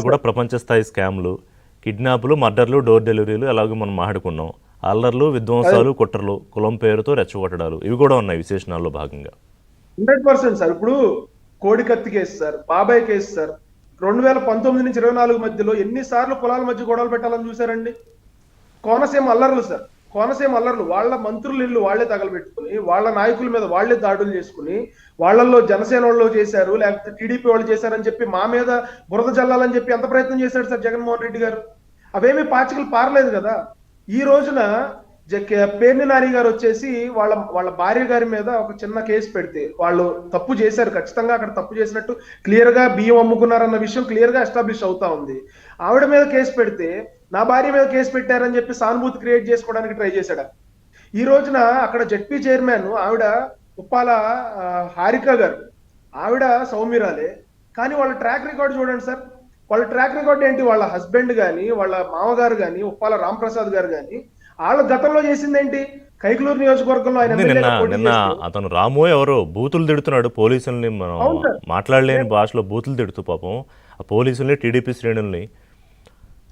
కూడా ప్రపంచ స్థాయి స్కామ్లు, కిడ్నాపులు, మర్డర్లు, డోర్ డెలివరీలు అలాగే మనం మాట్లాడుకున్నాం. అల్లర్లు, విధ్వంసాలు, కుట్రలు, కులం పేరుతో రెచ్చగొట్టడాలు ఇవి కూడా ఉన్నాయి విశేషణాల్లో భాగంగా. 100% సార్. ఇప్పుడు కోడికత్తి కేసు సార్, బాబాయ్ కేసు సార్, 2019 నుంచి 24 మధ్యలో ఎన్నిసార్లు కులాల మధ్య గొడవలు పెట్టాలని చూసారండి. కోనసీమ అల్లర్లు సార్, కోనసీమ అల్లర్లు వాళ్ళ మంత్రులు ఇల్లు వాళ్లే తగలబెట్టుకుని, వాళ్ళ నాయకుల మీద వాళ్లే దాడులు చేసుకుని, వాళ్ళల్లో జనసేన వాళ్ళు చేశారు లేకపోతే టీడీపీ వాళ్ళు చేశారని చెప్పి మా మీద బురద జల్లాలని చెప్పి ఎంత ప్రయత్నం చేశాడు సార్ జగన్మోహన్ రెడ్డి గారు. అవేమీ పాచికలు పారలేదు కదా. ఈ రోజున పేర్ని నాని గారు వచ్చేసి వాళ్ళ భార్య గారి మీద ఒక చిన్న కేసు పెడితే, వాళ్ళు తప్పు చేశారు, ఖచ్చితంగా అక్కడ తప్పు చేసినట్టు క్లియర్ గా బియ్యం అమ్ముకున్నారన్న విషయం క్లియర్ గా ఎస్టాబ్లిష్ అవుతా ఉంది. ఆవిడ మీద కేసు పెడితే నా భార్య మీద కేసు పెట్టారని చెప్పి సానుభూతి క్రియేట్ చేసుకోవడానికి ట్రై చేశాడు. ఈ రోజున అక్కడ జడ్పీ చైర్మన్ ఆవిడ ఉప్పాల హారిక గారు, ఆవిడ సౌమ్యురాలే, కానీ వాళ్ళ ట్రాక్ రికార్డు చూడండి సార్. వాళ్ళ ట్రాక్ రికార్డ్ ఏంటి? వాళ్ళ హస్బెండ్ గాని, వాళ్ళ మామగారు గాని, ఉప్పాల రాంప్రసాద్ గారు గాని, వాళ్ళ గతంలో చేసిందేంటి? కైకలూరు నియోజకవర్గంలో ఆయన నిన్న అతను రాము ఎవరో బూతులు తిడుతున్నాడు పోలీసుల్ని, మనం మాట్లాడలేని భాషలో బూతులు తిడుతూ పాపం ఆ పోలీసుల్ని, టీడీపీ శ్రేణుల్ని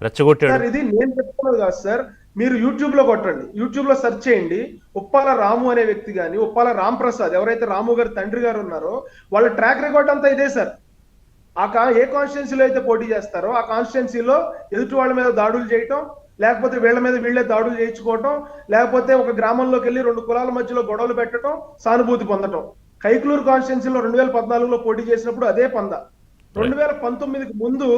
రెచ్చగొట్టాడు. ఇది నేను చెప్తున్నది కాదు సార్, మీరు యూట్యూబ్ లో కొట్టండి, యూట్యూబ్ లో సెర్చ్ చేయండి. ఉప్పాల రాము అనే వ్యక్తి గాని, ఉప్పాల రాంప్రసాద్ ఎవరైతే రాము గారు తండ్రి గారు ఉన్నారో వాళ్ళ ట్రాక్ రికార్డ్ అంతా ఇదే సార్. ఏ కాన్స్టిట్యున్సీలో అయితే పోటీ చేస్తారో ఆ కాన్స్టిట్యున్సీలో ఎదుటి వాళ్ళ మీద దాడులు చేయటం, లేకపోతే వీళ్ళ మీద వీళ్ళే దాడులు చేయించుకోవటం, లేకపోతే ఒక గ్రామంలోకి వెళ్ళి 2 కులాల మధ్యలో గొడవలు పెట్టడం, సానుభూతి పొందటం. కైకలూరు కాన్స్టిట్యున్సీలో 2014లో పోటీ చేసినప్పుడు అదే పంద. 2019కి ముందు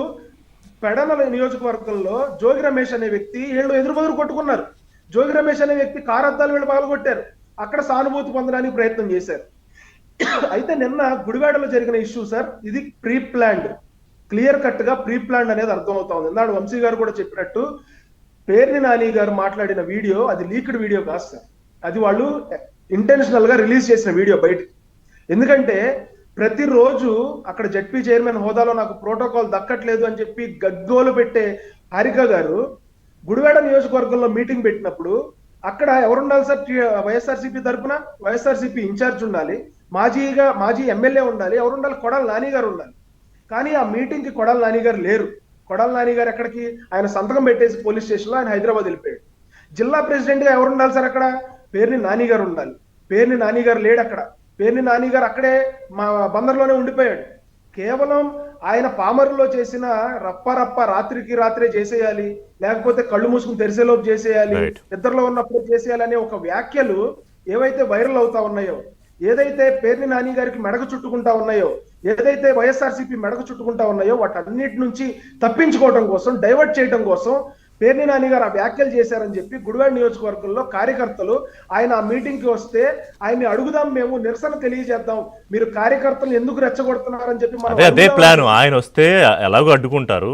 పెడన నియోజకవర్గంలో జోగి రమేష్ అనే వ్యక్తి వీళ్ళు ఎదురు కొట్టుకున్నారు. జోగి రమేష్ అనే వ్యక్తి కారద్దాలు వీళ్ళు పగలగొట్టారు. అక్కడ సానుభూతి పొందడానికి ప్రయత్నం చేశారు. అయితే నిన్న గుడివాడలో జరిగిన ఇష్యూ సార్, ఇది ప్రీ ప్లాన్డ్, క్లియర్ కట్ గా ప్రీ ప్లాన్డ్ అనేది అర్థం అవుతా ఉంది. ఇందాడు వంశీ గారు కూడా చెప్పినట్టు పేర్ని నాని గారు మాట్లాడిన వీడియో అది లీక్డ్ వీడియో కాదు సార్. అది వాళ్ళు ఇంటెన్షనల్ గా రిలీజ్ చేసిన వీడియో బయటికి. ఎందుకంటే ప్రతిరోజు అక్కడ జడ్పీ చైర్మన్ హోదాలో నాకు ప్రోటోకాల్ దక్కట్లేదు అని చెప్పి గగ్గోలు పెట్టే హారిక గారు గుడివాడ నియోజకవర్గంలో మీటింగ్ పెట్టినప్పుడు అక్కడ ఎవరుండాలి సార్? వైఎస్ఆర్సీపీ తరఫున వైఎస్ఆర్సీపీ ఇన్ఛార్జ్ ఉండాలి, మాజీ ఎమ్మెల్యే ఉండాలి, ఎవరుండాలి? కొడాలి నాని గారు ఉండాలి. కానీ ఆ మీటింగ్ కి కొడాలి నాని గారు లేరు. కొడాలి నాని గారు ఎక్కడికి? ఆయన సంతకం పెట్టేసి పోలీస్ స్టేషన్ లో ఆయన హైదరాబాద్ వెళ్ళిపోయాడు. జిల్లా ప్రెసిడెంట్ గా ఎవరు ఉండాలి సార్? అక్కడ పేర్ని నాని గారు ఉండాలి. పేర్ని నాని గారు లేడు అక్కడ. పేర్ని నాని గారు అక్కడే మా బందర్లోనే ఉండిపోయాడు. కేవలం ఆయన పామరులో చేసిన రప్ప రాత్రికి రాత్రే చేసేయాలి, లేకపోతే కళ్ళు మూసుకుని తెరిసేలోపు చేసేయాలి, నిద్రలో ఉన్నప్పుడు చేసేయాలి అనే ఒక వ్యాఖ్యలు ఏవైతే వైరల్ అవుతా ఉన్నాయో, ఏదైతే పేర్ని నాని గారికి మెడకు చుట్టుకుంటా ఉన్నాయో, ఏదైతే వైఎస్ఆర్సీపీ మెడకు చుట్టుకుంటా ఉన్నాయో, వాటన్నిటి నుంచి తప్పించుకోవడం కోసం, డైవర్ట్ చేయడం కోసం పేర్ని నాని గారు ఆ వ్యాఖ్యలు చేశారని చెప్పి గుడివాడ నియోజకవర్గంలో కార్యకర్తలు ఆయన ఆ మీటింగ్ కి వస్తే ఆయన్ని అడుగుదాం, మేము నిరసన తెలియజేద్దాం, మీరు కార్యకర్తలు ఎందుకు రెచ్చగొడుతున్నారని చెప్పి అదే ప్లాన్. ఆయన వస్తే ఎలాగో అడ్డుకుంటారు.